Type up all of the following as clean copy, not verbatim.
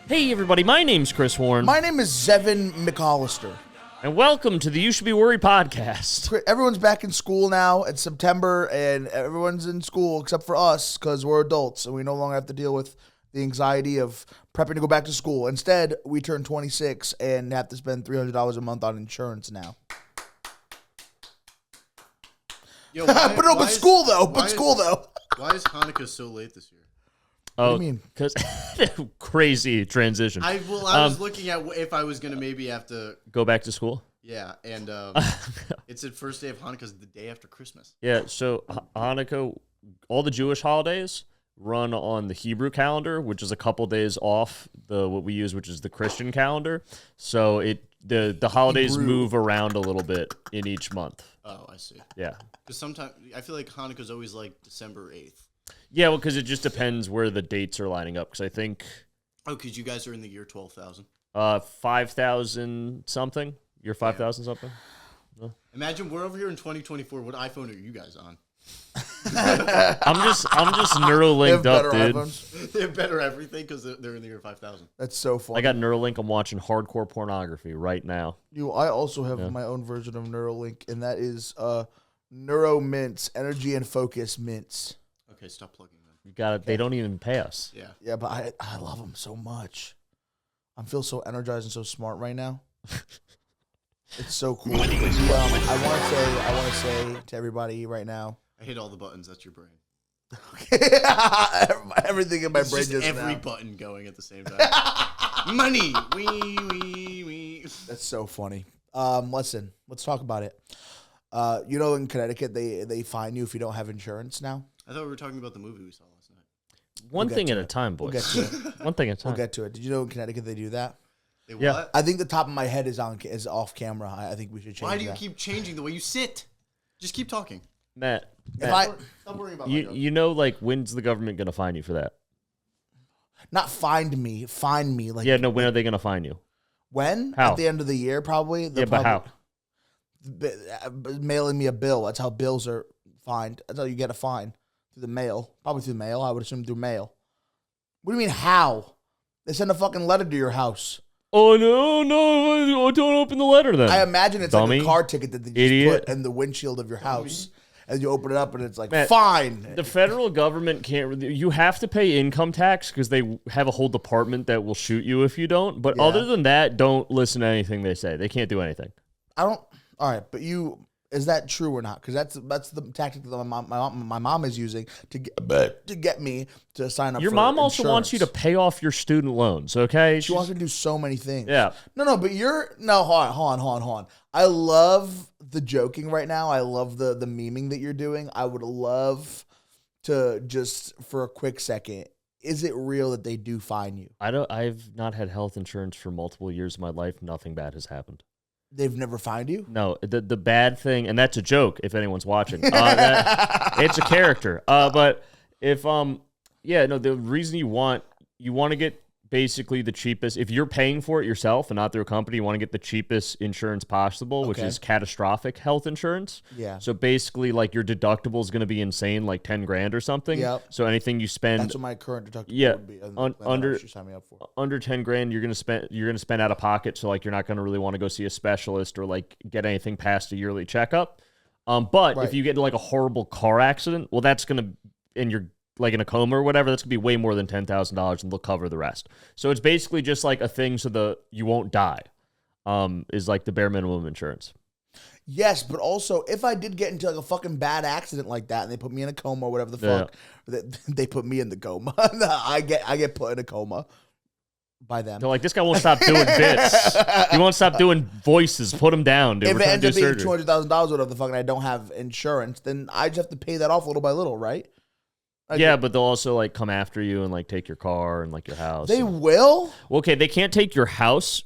Hey everybody, my name's Chris Warren. My name is Zevin McAllister. And welcome to the You Should Be Worried podcast. Everyone's back in school now. It's September, and everyone's in school except for us because we're adults, and we no longer have to deal with the anxiety of prepping to go back to school. Instead, we turn 26 and have to spend $300 a month on insurance now. Yo, But school though. Why is Hanukkah so late this year? What do you mean? Because crazy transition. I was looking at if I was gonna maybe have to go back to school. Yeah, and it's the first day of Hanukkah is the day after Christmas. Yeah, so Hanukkah, all the Jewish holidays run on the Hebrew calendar, which is a couple days off what we use, which is the Christian calendar. So the holidays move around a little bit in each month. Oh, I see. Yeah, because sometimes I feel like Hanukkah is always like December 8th. Yeah, well, because it just depends where the dates are lining up. Because I think... Oh, because you guys are in the year 12,000. 5,000 something. You're 5,000 something? No? Imagine we're over here in 2024. What iPhone are you guys on? I'm just Neuralinked up, dude. iPhones. They have better everything because they're in the year 5,000. That's so funny. I got Neuralink. I'm watching hardcore pornography right now. I also have my own version of Neuralink, and that is Neuro Mints, Energy and Focus Mints. Okay, stop plugging them. You got it. They don't even pay us. Yeah. Yeah, but I love them so much. I feel so energized and so smart right now. It's so cool. I want to say to everybody right now. I hit all the buttons. That's your brain. Everything in my brain just every now. button going at the same time. Money. Wee. That's so funny. Listen, let's talk about it. In Connecticut, they fine you if you don't have insurance now. I thought we were talking about the movie we saw last night. One thing at a time, boys. We'll get to it. One thing at a time. We'll get to it. Did you know in Connecticut they do that? They Yeah. what? I think the top of my head is off camera. I think we should change that. Why do you keep changing the way you sit? Just keep talking. Matt, Stop worrying about my you know, like, when's the government going to fine you for that? Not find me. Like, Yeah, no, when are they going to fine you? when? How? At the end of the year, probably. Yeah, but how? Mailing me a bill. That's how bills are fined. That's how you get a fine. Through the mail. Probably through mail. I would assume through mail. What do you mean, how? They send a fucking letter to your house. Oh, no, don't open the letter then. I imagine it's Dummy. like a car ticket that they just Idiot. put in the windshield of your house. And you open it up and it's like, Matt, fine. The federal government can't. You have to pay income tax because they have a whole department that will shoot you if you don't. But other than that, don't listen to anything they say. They can't do anything. All right, but is that true or not? Because that's the tactic that my mom is using to get me to sign up. Your for mom also insurance. wants you to pay off your student loans. Okay, She wants me to do so many things. Yeah. No, but hold on. I love the joking right now. I love the memeing that you're doing. I would love to just for a quick second. Is it real that they do fine you? I've not had health insurance for multiple years of my life. Nothing bad has happened. They've never fined you? No, the bad thing, and that's a joke if anyone's watching. It's a character. But if the reason you want to get basically the cheapest, if you're paying for it yourself and not through a company, you want to get the cheapest insurance possible, which is catastrophic health insurance. Yeah. So basically, like, your deductible is going to be insane, like 10 grand or something. Yep. So anything you spend, That's what my current deductible would be. Under 10 grand, you're going to spend out of pocket. So, like, you're not going to really want to go see a specialist or like get anything past a yearly checkup. But if you get like a horrible car accident, well, that's going to, and you're like in a coma or whatever, that's gonna be way more than $10,000, and they'll cover the rest. So it's basically just like a thing so you won't die. Is like the bare minimum insurance. Yes, but also if I did get into like a fucking bad accident like that, and they put me in a coma or whatever the fuck, they put me in the coma. I get put in a coma by them. They're like, this guy won't stop doing bits. He won't stop doing voices. Put him down, dude. If it ends up being $200,000 or whatever the fuck, and I don't have insurance, then I just have to pay that off little by little, right? But they'll also like come after you and like take your car and like your house. They will? Well, okay, they can't take your house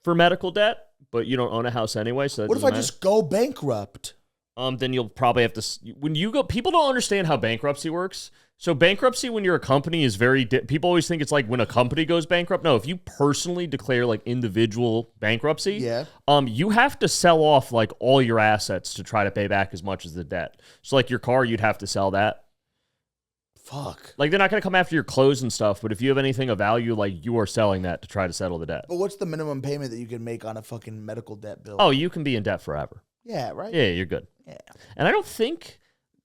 for medical debt, but you don't own a house anyway. So what if I just go bankrupt? Then you'll probably have to. When you go, people don't understand how bankruptcy works. So bankruptcy, when you're a company, is very. People always think it's like when a company goes bankrupt. No, if you personally declare like individual bankruptcy, you have to sell off like all your assets to try to pay back as much as the debt. So like your car, you'd have to sell that. Fuck. Like, they're not going to come after your clothes and stuff, but if you have anything of value, like, you are selling that to try to settle the debt. But what's the minimum payment that you can make on a fucking medical debt bill? Oh, you can be in debt forever. Yeah, right? Yeah, you're good. Yeah. And I don't think,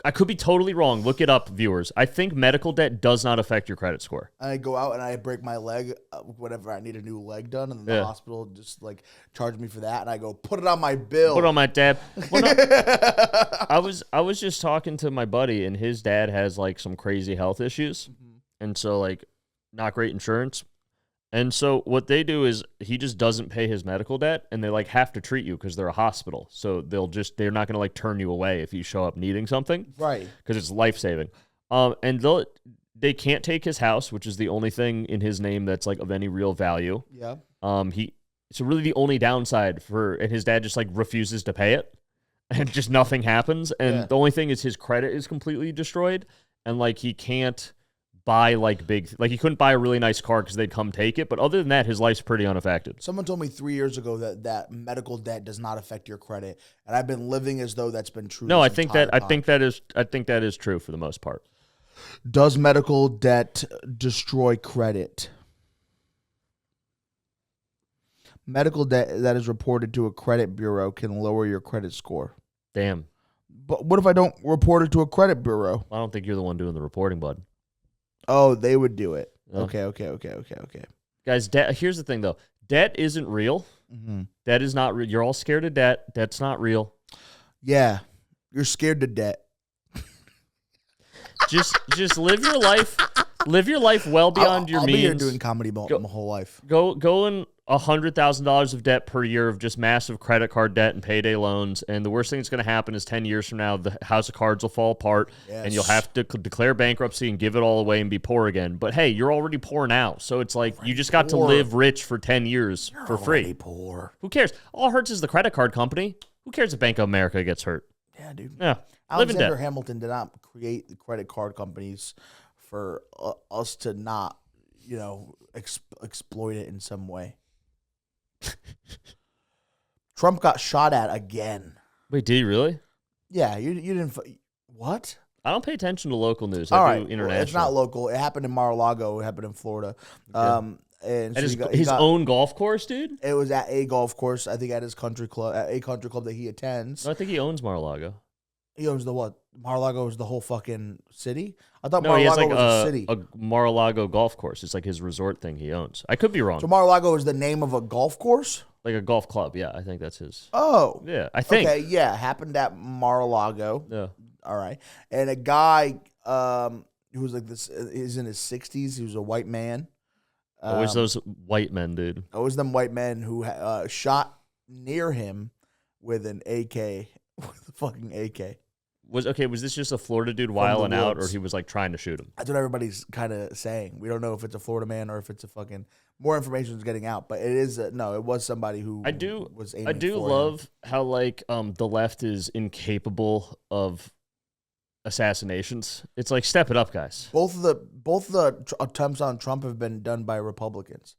I could be totally wrong. Look it up, viewers. I think medical debt does not affect your credit score. I go out and I break my leg, whenever I need a new leg done, and then the hospital just like charge me for that, and I go put it on my bill. Put it on my dad. Well, no, I was just talking to my buddy, and his dad has like some crazy health issues, and so like not great insurance. And so what they do is he just doesn't pay his medical debt, and they like have to treat you because they're a hospital. So they're not going to like turn you away if you show up needing something, right? Because it's life-saving. And they can't take his house, which is the only thing in his name that's like of any real value. Yeah. So really the only downside and his dad just like refuses to pay it, and just nothing happens. And the only thing is his credit is completely destroyed, and like he can't buy like he couldn't buy a really nice car because they'd come take it. But other than that, his life's pretty unaffected. Someone told me 3 years ago that medical debt does not affect your credit, and I've been living as though that's been true. No, I think that is true for the most part. Does medical debt destroy credit? Medical debt that is reported to a credit bureau can lower your credit score. Damn. But what if I don't report it to a credit bureau? I don't think you're the one doing the reporting, bud. Oh, they would do it. Oh. Okay. Guys, here's the thing, though. Debt isn't real. Mm-hmm. Debt is not real. You're all scared of debt. Debt's not real. Yeah. You're scared to debt. Just live your life. Live your life well beyond your means. I'll be here doing comedy my whole life. Go in $100,000 of debt per year of just massive credit card debt and payday loans. And the worst thing that's going to happen is 10 years from now, the house of cards will fall apart, and you'll have to declare bankruptcy and give it all away and be poor again. But hey, you're already poor now, so it's like you just got to live rich for 10 years for free. Poor. Who cares? All it hurts is the credit card company. Who cares if Bank of America gets hurt? Yeah, dude. Yeah. Alexander Hamilton did not create the credit card companies for us to not, exploit it in some way. Trump got shot at again. Wait, did he really? Yeah, you didn't. What? I don't pay attention to local news. All I right, do international. well, it's not local. It happened in Mar-a-Lago. It happened in Florida. Okay. And at so his own golf course, dude? It was at a golf course. I think at his country club, that he attends. No, I think he owns Mar-a-Lago. He owns the what? Mar-a-Lago is the whole fucking city? I thought No, he has Mar-a-Lago like was a city. a Mar-a-Lago golf course. It's like his resort thing he owns. I could be wrong. So Mar-a-Lago is the name of a golf course? Like a golf club, yeah. I think that's his. Oh. Yeah, I think. Okay, yeah. Happened at Mar-a-Lago. Yeah. All right. And a guy who was like this, he's in his 60s. He was a white man. Always those white men, dude. Always them white men who shot near him with an AK, with a fucking AK. Was this just a Florida dude wiling out, or he was like trying to shoot him? That's what everybody's kind of saying. We don't know if it's a Florida man or if it's a fucking more information is getting out, but it is it was somebody who was aiming. I do love how like the left is incapable of assassinations. It's like, step it up, guys. Both the attempts on Trump have been done by Republicans.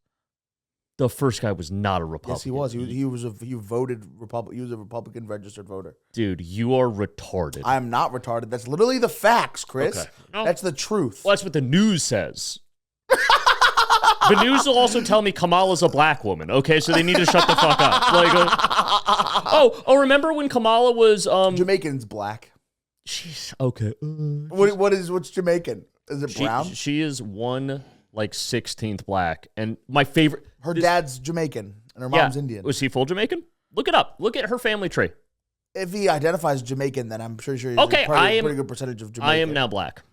The first guy was not a Republican. Yes, he was. He voted Republican. He was a Republican registered voter. Dude, you are retarded. I'm not retarded. That's literally the facts, Chris. Okay. No. That's the truth. Well, that's what the news says. The news will also tell me Kamala's a black woman. Okay, so they need to shut the fuck up. Like, remember when Kamala was Jamaican's black. She's okay. What's Jamaican? Is it brown? She is 1/16th black, and my favorite. Her dad's Jamaican and her mom's Indian. Was he full Jamaican? Look it up. Look at her family tree. If he identifies Jamaican, then I'm sure he's a pretty good percentage of Jamaican. I am now black.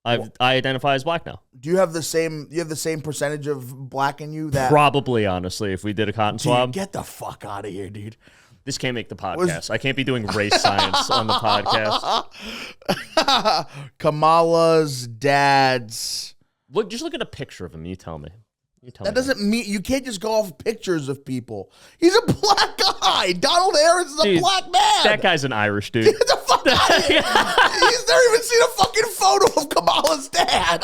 I identify as black now. Do you have the same percentage of black in you? That probably, honestly, if we did a cotton swab. Get the fuck out of here, dude. This can't make the podcast. I can't be doing race science on the podcast. Kamala's dad's. Just look at a picture of him. You tell me. That doesn't mean you can't just go off pictures of people. He's a black guy. Donald Harris is a black man. That guy's an Irish dude. He's never even seen a fucking photo of Kamala's dad.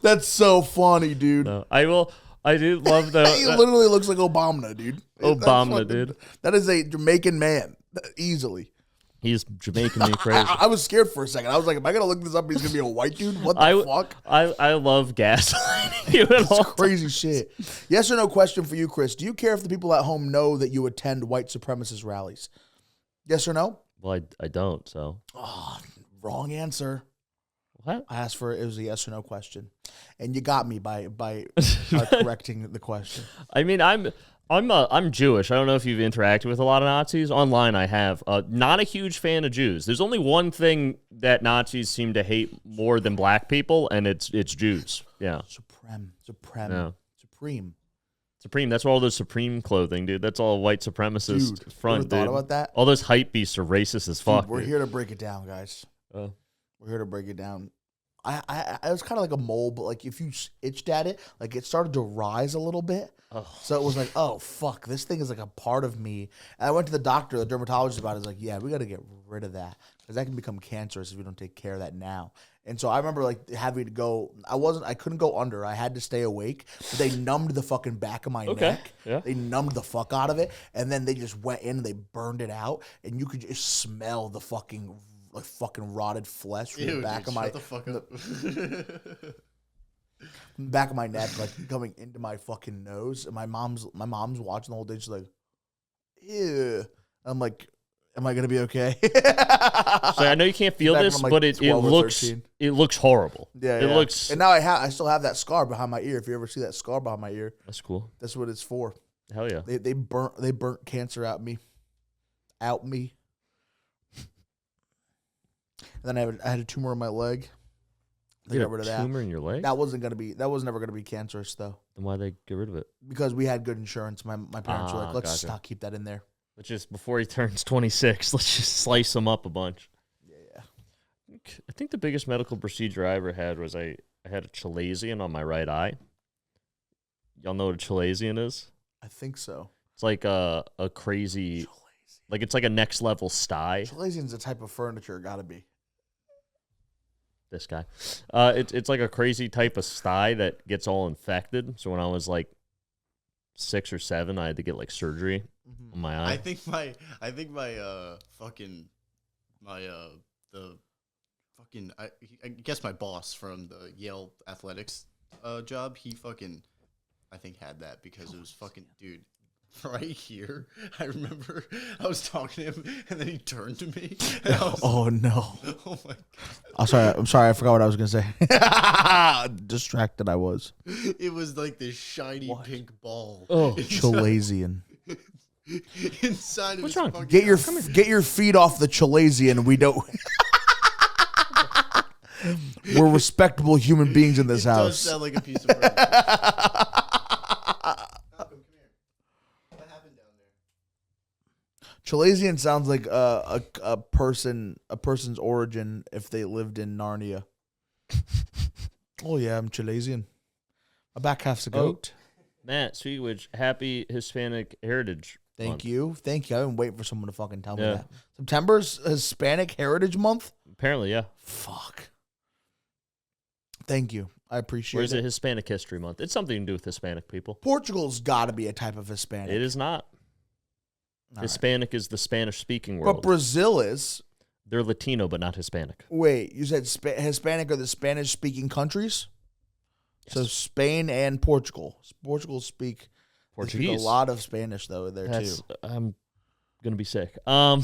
That's so funny, dude. No, I do love the. He literally looks like Obama, dude. Obama, dude. That is a Jamaican man, easily. He's Jamaican me crazy. I was scared for a second. I was like, am I going to look this up? He's going to be a white dude? What the fuck? I love gaslighting you at all. Crazy shit. Yes or no question for you, Chris. Do you care if the people at home know that you attend white supremacist rallies? Yes or no? Well, I don't, so. Oh, wrong answer. What? I asked for it was a yes or no question, and you got me by correcting the question. I mean, I'm Jewish. I don't know if you've interacted with a lot of Nazis online. I have. Not a huge fan of Jews. There's only one thing that Nazis seem to hate more than black people, and it's Jews. Yeah. Supreme. Supreme. That's where all those Supreme clothing, dude. That's all white supremacist Dude, front. Ever thought about that? All those hype beasts are racist as fuck. Dude, we're here to break it down, guys. We're here to break it down. I was kind of like a mole, but like if you itched at it, like it started to rise a little bit. Oh. So it was like, oh fuck, this thing is like a part of me. And I went to the doctor, the dermatologist about it. He's like, yeah, we got to get rid of that because that can become cancerous if we don't take care of that now. And so I remember like having to go. I couldn't go under. I had to stay awake. But they numbed the fucking back of my neck. Yeah. They numbed the fuck out of it, and then they just went in and they burned it out, and you could just smell the fucking rotted flesh from the back of my. Shut the fuck up. Back of my neck, like coming into my fucking nose, and my mom's watching the whole day. She's like, "Ew." I'm like, "Am I gonna be okay?" So I know you can't feel this, like but it looks horrible. Yeah, it looks. And now I still have that scar behind my ear. If you ever see that scar behind my ear, that's cool. That's what it's for. Hell yeah. They burnt cancer out me. And then I had a tumor in my leg. They got rid of that. Tumor in your leg? That was never gonna be cancerous though. Then why'd they get rid of it? Because we had good insurance. My parents were like, let's not keep that in there. Let's just, before he turns 26, let's just slice him up a bunch. Yeah. I think the biggest medical procedure I ever had was I had a chalazion on my right eye. Y'all know what a chalazion is? I think so. It's like a crazy, like it's like a next level sty. Chalazion's a type of furniture, gotta be. This guy. It's like a crazy type of sty that gets all infected. So when I was like 6 or 7, I had to get like surgery on my eye. I think my I guess my boss from the Yale athletics job, he fucking I think had that because it was fucking dude. Right here, I remember I was talking to him, and then he turned to me. And I was oh no! Oh my god! I'm sorry. I forgot what I was gonna say. Distracted I was. It was like this shiny pink ball. Oh, chalazion. Inside of what's his wrong? Get your feet off the chalazion. We don't. We're respectable human beings in this house. Does sound like a piece of furniture. Chalazion sounds like a person's origin if they lived in Narnia. Oh yeah, I'm Chalazion. My back half's a goat. Matt Sweetwich, happy Hispanic Heritage Thank Month. you. I've been waiting for someone to fucking tell me that. September's Hispanic Heritage Month? Apparently, yeah. Fuck. Thank you. I appreciate it. Or is it Hispanic History Month? It's something to do with Hispanic people. Portugal's got to be a type of Hispanic. It is not. All Hispanic is the Spanish-speaking world. But Brazil is. They're Latino, but not Hispanic. Wait, you said Hispanic are the Spanish-speaking countries? Yes. So Spain and Portugal. Portugal speak Portuguese. A lot of Spanish, though, too. I'm going to be sick. No,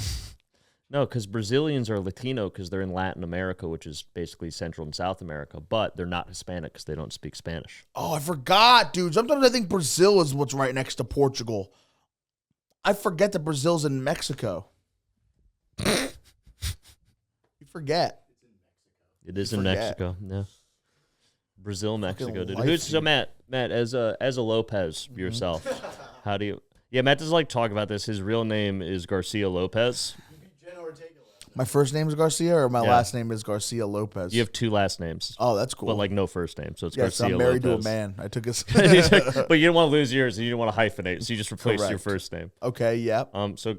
because Brazilians are Latino because they're in Latin America, which is basically Central and South America, but they're not Hispanic because they don't speak Spanish. Oh, I forgot, dude. Sometimes I think Brazil is what's right next to Portugal. I forget that Brazil's in Mexico. You forget. It is in Mexico. Yeah. Brazil, Mexico, dude. Life, So Matt, as a Lopez yourself, how do you? Yeah, Matt doesn't like to talk about this. His real name is Garcia Lopez. My first name is Garcia, or my last name is Garcia Lopez. You have 2 last names. Oh, that's cool. But like no first name, so it's yes, Garcia I'm married Lopez. to a man. I took his. But you didn't want to lose yours, and you didn't want to hyphenate, so you just replaced your first name. Okay, yeah. So.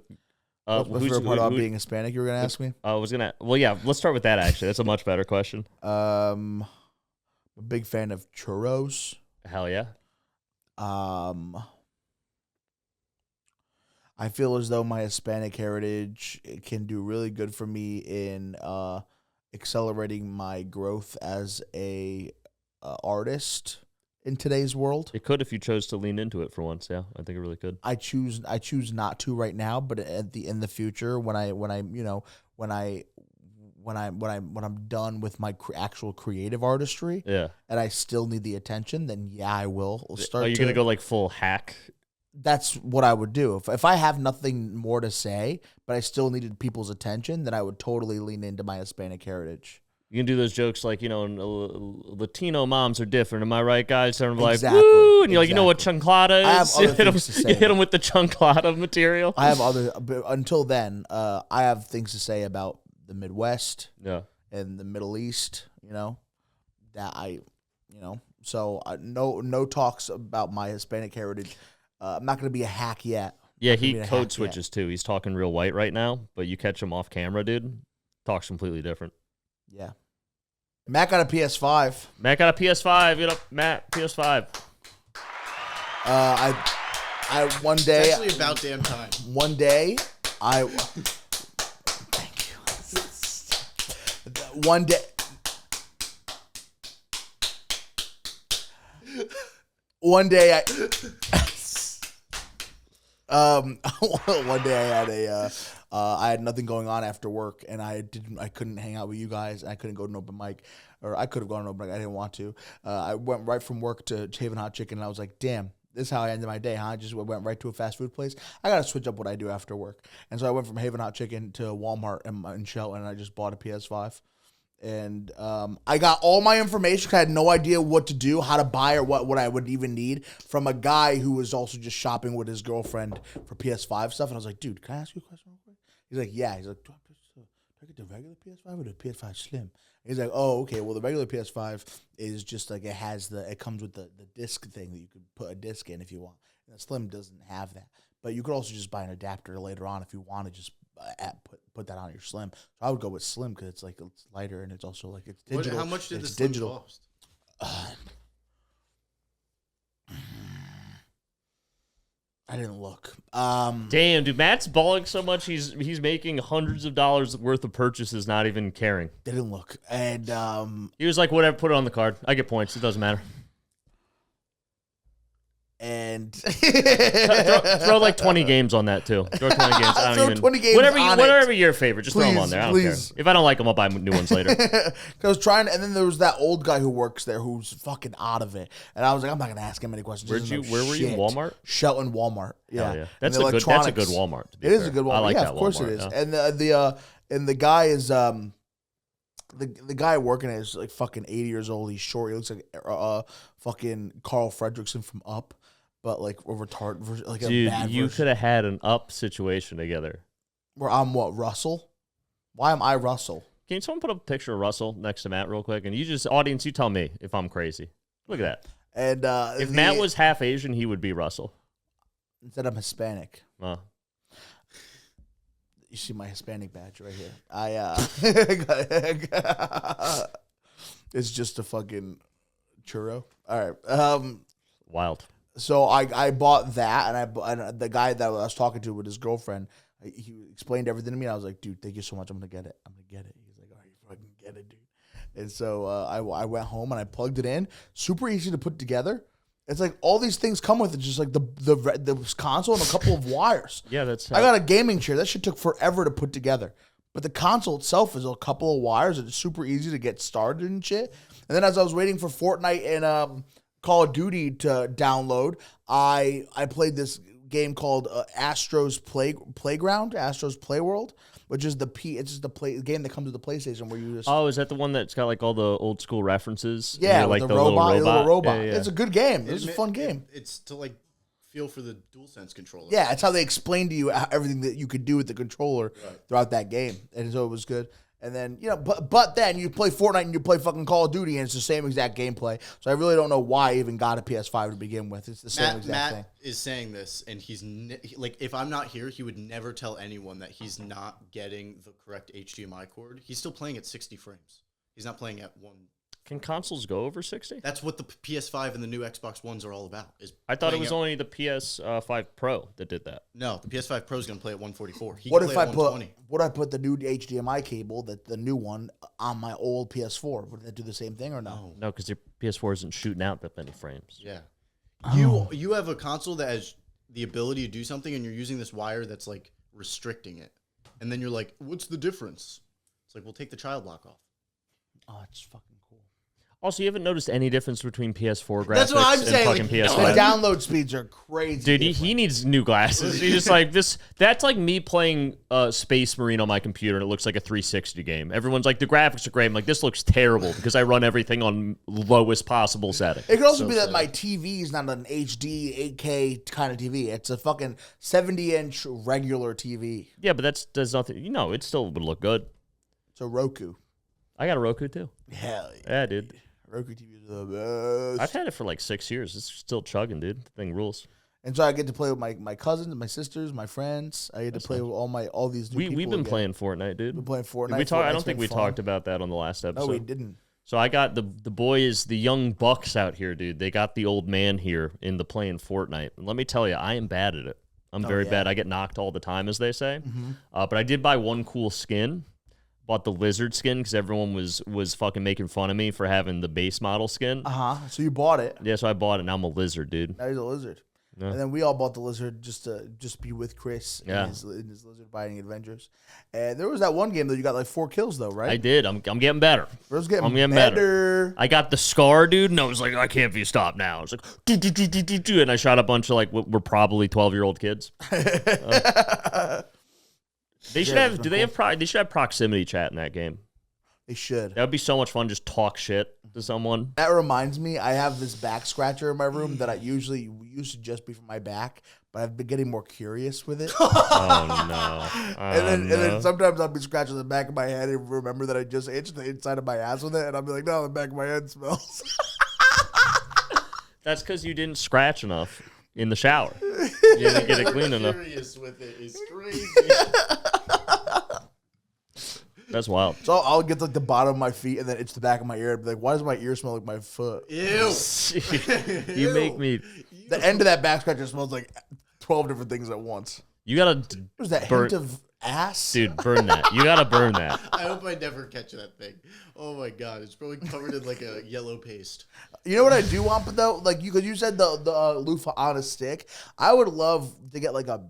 What's the favorite part about being Hispanic? You were gonna ask me. I was gonna. Well, yeah. Let's start with that. Actually, that's a much better question. I'm a big fan of churros. Hell yeah. I feel as though my Hispanic heritage can do really good for me in accelerating my growth as a artist in today's world. It could if you chose to lean into it for once. Yeah, I think it really could. I choose not to right now, but in the future when I'm done with my actual creative artistry, Yeah. and I still need the attention, then yeah, I will start. Are you gonna go like full hack? That's what I would do. If I have nothing more to say, but I still needed people's attention, then I would totally lean into my Hispanic heritage. You can do those jokes like, Latino moms are different. Am I right, guys? And I'm like, Exactly. woo! And you're like, you know what chanclada is? I have other things to say. You hit them with the chanclada material. I have until then, I have things to say about the Midwest and the Middle East, so no talks about my Hispanic heritage. I'm not going to be a hack yet. Yeah, he code switches too. He's talking real white right now, but you catch him off camera, dude, talks completely different. Yeah. Matt got a PS5. Matt got a PS5. Get up, Matt, PS5. I one day. It's actually about damn time. One day, thank you. One day. One day one day I had nothing going on after work, and I couldn't hang out with you guys. And I couldn't go to an open mic, or I could have gone to an open mic. I didn't want to. I went right from work to Haven Hot Chicken, and I was like, damn, this is how I ended my day, huh? I just went right to a fast food place. I got to switch up what I do after work. And so I went from Haven Hot Chicken to Walmart in Shelton, and I just bought a PS5. And I got all my information because I had no idea what to do, how to buy, or what I would even need from a guy who was also just shopping with his girlfriend for PS5 stuff. And I was like, dude, can I ask you a question real quick? He's like, yeah. He's like, do I get the regular PS5 or the PS5 Slim? He's like, oh, okay. Well, the regular PS5 is just like it comes with the disc thing that you could put a disc in if you want. And the Slim doesn't have that. But you could also just buy an adapter later on if you want to just put that on your Slim. So I would go with Slim because it's lighter and it's also like it's digital. How much did the Slim cost? I didn't look. Damn, dude, Matt's balling so much he's making hundreds of dollars worth of purchases, not even caring. Didn't look, and he was like, whatever, put it on the card. I get points. It doesn't matter. And throw like 20 games on that too. Throw 20 games. I don't even 20 games whatever your favorite. Just throw them on there. I don't care. Please. If I don't like them, I'll buy new ones later. Because I was trying, and then there was that old guy who works there who's fucking out of it, and I was like, I'm not gonna ask him any questions. Where were you? Walmart? Shelton Walmart. Yeah, yeah. That's a good Walmart. To be fair. Is a good Walmart. I like that. Of course Walmart, it is. Yeah. And the guy is the guy working there is like fucking 80 years old. He's short. He looks like fucking Carl Fredrickson from Up. But like a retard, like dude, a bad you version. could have had an Up situation together. Where I'm what, Russell? Why am I Russell? Can someone put up a picture of Russell next to Matt real quick? And audience, you tell me if I'm crazy. Look at that. And if Matt was half Asian, he would be Russell. Instead, I'm Hispanic. You see my Hispanic badge right here. It's just a fucking churro. All right. Wild. So I bought that, and the guy that I was talking to with his girlfriend, he explained everything to me. And I was like, dude, thank you so much. I'm gonna get it. He's like, all right, you fucking get it, dude. And so I went home and I plugged it in. Super easy to put together. It's like all these things come with it, just like the console and a couple of wires. Yeah, that's. I got a gaming chair. That shit took forever to put together. But the console itself is a couple of wires. It's super easy to get started and shit. And then as I was waiting for Fortnite and Call of Duty to download, I played this game called Astro's Playground, Astro's Playworld, which is it's just the game that comes with the PlayStation where you just... Oh, is that the one that's got like all the old school references? Yeah, like the robot. Little robot. Yeah. It's a good game. It's a fun game. It's to like feel for the DualSense controller. Yeah, it's how they explain to you everything that you could do with the controller throughout that game, and so it was good. And then, but then you play Fortnite and you play fucking Call of Duty and it's the same exact gameplay. So I really don't know why I even got a PS5 to begin with. It's the same exact thing. Matt is saying this, and he's like, if I'm not here, he would never tell anyone that he's not getting the correct HDMI cord. He's still playing at 60 frames. He's not playing at one. Can consoles go over 60? That's what the PS5 and the new Xbox Ones are all about. I thought it was only the PS5 Pro that did that. No, the PS5 Pro is going to play at 144. What if I put the new HDMI cable, the new one, on my old PS4? Would that do the same thing or no? No, because your PS4 isn't shooting out that many frames. Yeah. You have a console that has the ability to do something, and you're using this wire that's like restricting it. And then you're like, what's the difference? It's like, we'll take the child lock off. Oh, it's fucking cool. Also, you haven't noticed any difference between PS4 graphics That's what I'm and saying, fucking like, PS5? The download speeds are crazy. Dude, he needs new glasses. He's just like this. That's like me playing Space Marine on my computer, and it looks like a 360 game. Everyone's like, the graphics are great. I'm like, this looks terrible because I run everything on lowest possible setting. It could also be that my TV is not an HD 8K kind of TV. It's a fucking 70-inch regular TV. Yeah, but does nothing. You know, it still would look good. It's a Roku. I got a Roku too. Hell yeah. Yeah, dude. Roku TV is the best. I've had it for like 6 years. It's still chugging, dude. The thing rules. And so I get to play with my cousins, my sisters, my friends. I get to play with all these new people. We've been playing Fortnite, dude. We've been playing Fortnite. I don't think we talked about that on the last episode. No, we didn't. So I got the boys, the young bucks out here, dude. They got the old man here in the playing Fortnite. And let me tell you, I am bad at it. I'm very bad. I get knocked all the time, as they say. Mm-hmm. But I did buy one cool skin. Bought the lizard skin because everyone was fucking making fun of me for having the base model skin. So you bought it. Yeah, so I bought it. Now I'm a lizard, dude. Now he's a lizard. Yeah. And then we all bought the lizard just to be with Chris in his lizard buying adventures. And there was that one game that you got like 4 kills though, right? I did. I'm getting better. I'm getting better. I got the scar, dude, and I was like, I can't be stopped now. I was like, do, and I shot a bunch of like what were probably 12-year-old kids. They should have. They should have proximity chat in that game. They should. That would be so much fun. Just talk shit to someone. That reminds me, I have this Backscratcher in my room that I used to just be for my back, but I've been getting more curious with it. Oh no! And then sometimes I'll be scratching the back of my head and remember that I just itched the inside of my ass with it, and I'll be like, no, the back of my head smells. That's because you didn't scratch enough in the shower. You didn't get it clean enough. Curious with it is crazy. That's wild. So I'll get like the bottom of my feet and then it's the back of my ear. I'd be like, why does my ear smell like my foot? Ew. You make me. The end of that Backscratcher smells like 12 different things at once. You gotta. What is that hint of ass? Dude, burn that. You gotta burn that. I hope I never catch that thing. Oh my god, it's probably covered in like a yellow paste. You know what I do want though? Like because you said the loofah on a stick. I would love to get like a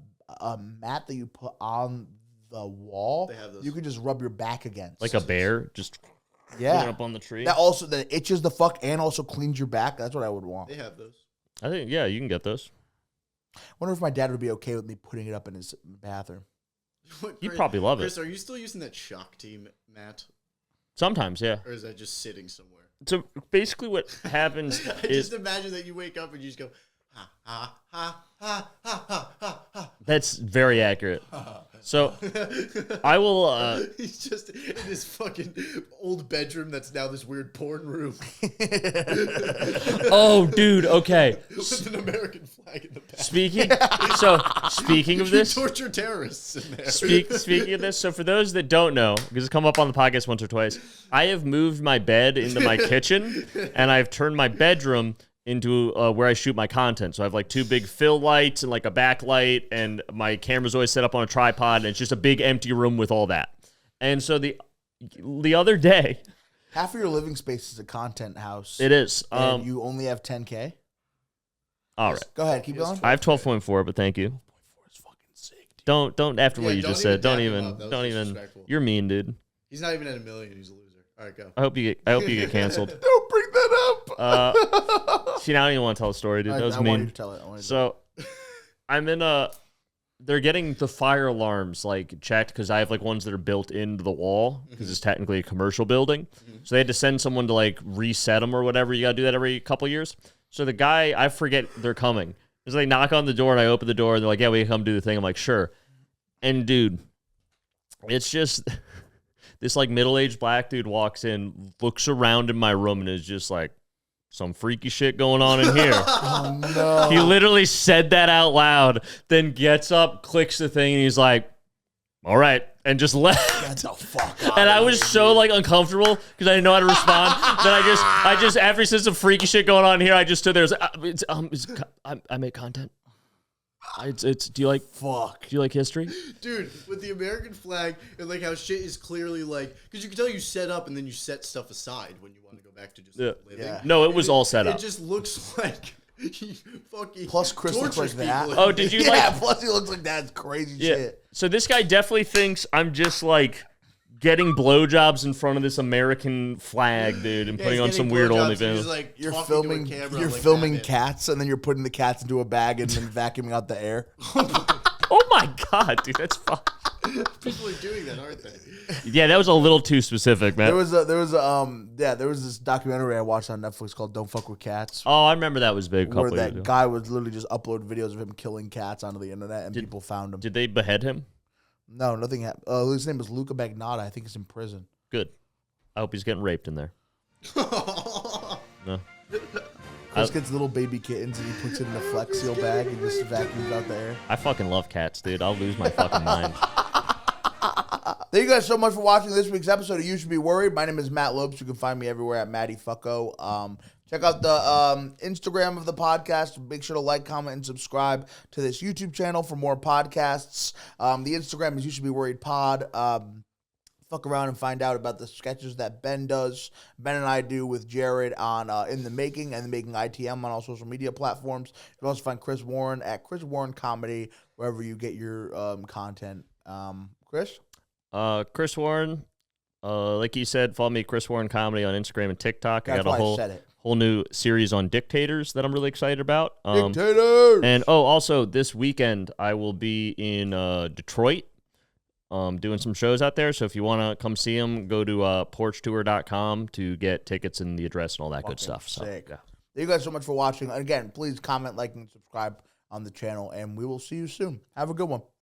mat that you put on the wall. They have those. You could just rub your back against. Like a bear, just yeah, up on the tree. That itches the fuck and also cleans your back. That's what I would want. They have those. I think you can get those. I wonder if my dad would be okay with me putting it up in his bathroom. He'd probably love Chris, it. are you still using that shock team mat? Sometimes, yeah. Or is that just sitting somewhere? So basically what happens is... Just imagine that you wake up and you just go, ha, ha, ha, ha, ha, ha, ha, ha. That's very accurate. So I will... He's just in his fucking old bedroom that's now this weird porn room. Oh, dude, okay. With an American flag in the back. Speaking of this... You torture terrorists in there. Speaking of this, so for those that don't know, because it's come up on the podcast once or twice, I have moved my bed into my kitchen, and I've turned my bedroom into where I shoot my content. So I have like 2 big fill lights and like a backlight, and my camera's always set up on a tripod, and it's just a big empty room with all that. And so the other day... Half of your living space is a content house. It is. And you only have 10K? All right. Go ahead, keep going. I have 12.4, but thank you. 12.4 is fucking sick. Dude. Don't after what you just said. Don't even. disrespectful. You're mean, dude. He's not even at 1 million. He's a loser. All right, go. I hope you get canceled. Don't bring that up. See, now I don't even want to tell the story, dude. That was mean. I want you to tell it. So, I'm in they're getting the fire alarms like checked because I have like ones that are built into the wall because it's technically a commercial building. So they had to send someone to like reset them or whatever. You got to do that every couple of years. So the guy, I forget they're coming. So they knock on the door and I open the door and they're like, yeah, we can come do the thing. I'm like, sure. And dude, it's just this like middle-aged black dude walks in, looks around in my room and is just like, some freaky shit going on in here. Oh, no. He literally said that out loud, then gets up, clicks the thing, and he's like, all right, and just left. Get the fuck out. And I was so like uncomfortable because I didn't know how to respond. That I just after he said some freaky shit going on here, I just stood there. I make content. It's do you like fuck? Do you like history, dude? With the American flag and like how shit is clearly like because you can tell you set up and then you set stuff aside when you want to go back to just living. Yeah. No, it was all set up. It just looks like he fucking plus Chris looks like that. Oh, did you yeah, plus he looks like that. It's crazy shit. So this guy definitely thinks I'm just like getting blowjobs in front of this American flag, dude, and putting on some weird OnlyFans. Like you're filming cats, and then you're putting the cats into a bag and then vacuuming out the air. Oh my god, dude, that's fun. People are doing that, aren't they? Yeah, that was a little too specific, man. There was this documentary I watched on Netflix called "Don't Fuck with Cats." Oh, I remember that was big. Where that guy was literally just uploading videos of him killing cats onto the internet, and people found him. Did they behead him? No, nothing happened. His name was Luca Magnotta. I think he's in prison. Good. I hope he's getting raped in there. No. Chris gets little baby kittens and he puts it in a Flex Seal bag and just vacuums out the air. I fucking love cats, dude. I'll lose my fucking mind. Thank you guys so much for watching this week's episode of You Should Be Worried. My name is Matt Lopes. You can find me everywhere at Matty Fucko. Check out the Instagram of the podcast. Make sure to like, comment, and subscribe to this YouTube channel for more podcasts. The Instagram is You Should Be Worried Pod. Fuck around and find out about the sketches that Ben does. Ben and I do with Jared on In the Making and The Making ITM on all social media platforms. You can also find Chris Warren at Chris Warren Comedy wherever you get your content. Chris? Chris Warren. Like you said, follow me, Chris Warren Comedy on Instagram and TikTok. I got a whole new series on dictators that I'm really excited about. Dictators! And also this weekend I will be in Detroit. Doing some shows out there, so if you want to come see them, go to porchtour.com to get tickets and the address and all that good stuff. So, sick. Yeah. Thank you guys so much for watching. And again, please comment, like, and subscribe on the channel, and we will see you soon. Have a good one.